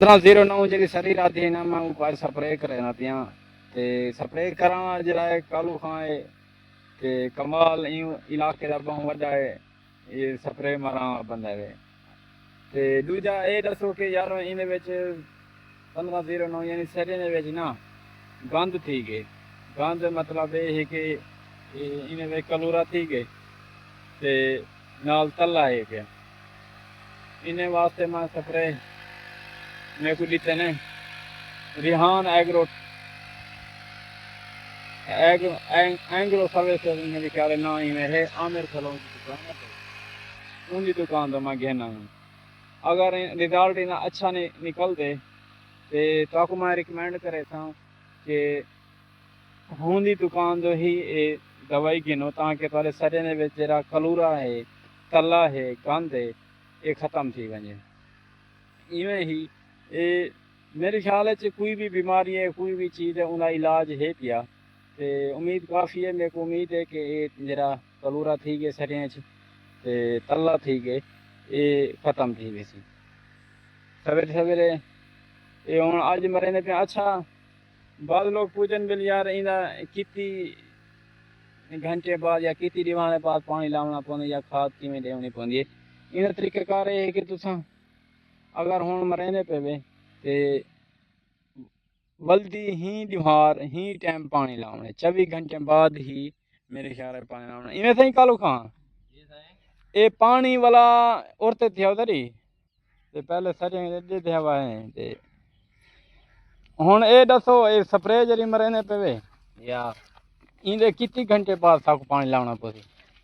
1509 जी सारी रात है ना मैं ऊपर स्प्रे करना पिया ते स्प्रे करा जरा कालू खां है ते कमाल यूं इलाके का बहुत वड्डा है ये स्प्रे मारा बंदा है ते दूजा ये दसो कि यार इन 1509 यानी सरे ने विच ना गंद थी गए गंद मतलब ये है कि इन कलूरा थी गए ते नाल तला है पिया इन वास्ते मैं स्प्रे मेरे को दिते ने रिहान एग्रो एंग्लो सर्विस मेरे ख्याल ना ही है आमिर खलों की दुकान है उनकी दुकान तो मैं घेना हूँ अगर रिजल्ट इना अच्छा नहीं निकलते तो मैं रिकमेंड करे था कि होंदी दुकान जो ही दवाई गिनो ताकि थोड़े सरे ने जरा कलूरा है तला है गंद है ये ख़त्म थी वजे इवें ही ये मेरे ख्याल कोई भी बीमारी है कोई भी चीज़ है उनका इलाज है पिया ते उम्मीद काफ़ी है मेरे को उम्मीद है कि ये जरा कलूरा थी गए सरें ते तला थी गए ये ख़त्म थी वैसी सवेरे सवेरे ये हूँ अज मरे ने पे अच्छा बाद लोग पूछन बिल यार इंदा कितनी घंटे बाद या कितनी दीवाने बाद पानी लावना पौंदा या खाद किमें देनी पौंदी है इन तरीक़ेकार है कि तुसा अगर हुण मरेंदे पे ते वल्दी ही दीवार ही टाइम पानी लावने 24 घंटे बाद ही मेरे ख्याल है पानी लावना इवें सही कालू खां ये पानी वाला औरते थे उधर ही ते पहले सरे दे हवा है ते हुण ये दसो ये स्प्रे जरी मरेंदे पे या इंदे कितने घंटे बाद साकू पानी लावना पड़े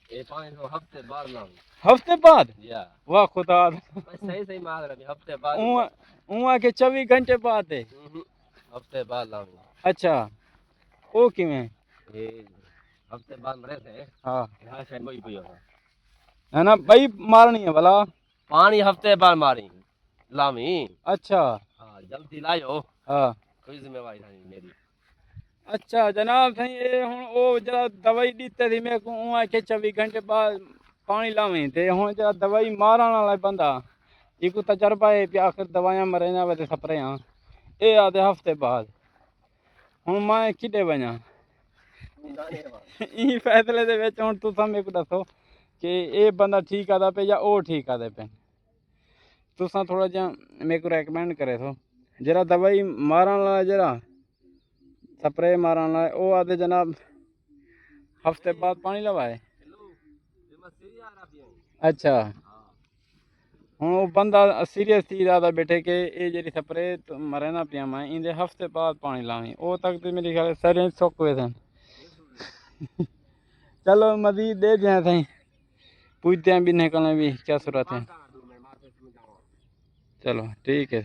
ये पानी तो हफ्ते बाद लाऊं हफ्ते बाद या वाह खुदा सही सही मार रहे हफ्ते बाद उहाँ के 24 घंटे बाद है हफ्ते बाद लाऊं अच्छा ओ किवें ये हफ्ते बाद मरे थे हाँ यहाँ से कोई पियो है ना भाई मारनी है भला पानी हफ्ते बाद मारी लामी अच्छा हाँ जल्दी लायो हाँ कोई जिम्मेवारी नहीं मेरी अच्छा जनाब सही ये हुण ओ जरा दवाई दीते थी मेरे को उहाँ के 24 घंटे बाद पानी लावें ते हुण जरा दवाई मारण वाला बंदा इको तजर्बा है कि आखिर दवाइयां मरेंदा वे ते स्प्रे ये आधे हफ्ते बाद हुण मैं किडे वञा ई फैसले दे विच हुण तुसां मेरे को दसो कि ये बंदा ठीक आदा पे या ओ ठीक आदे पे तुसां थोड़ा जिहा मेरे को रेकमेंड करे थो जरा दवाई मारण वाला जरा स्प्रे मारण वाला ओ आदे जनाब हफ्ते बाद पानी लवाए अच्छा हुण ओ बंदा सीरियस थी ज़्यादा बैठे कि ये जी स्प्रे मरे ना पिया मैं इंदे हफ्ते बाद पानी लावी ओ तक तो मेरे ख्याल सरें सुक हुए थे चलो मजीद दे दिया थे पूछते हैं भी निकलने भी क्या सूरत है चलो ठीक है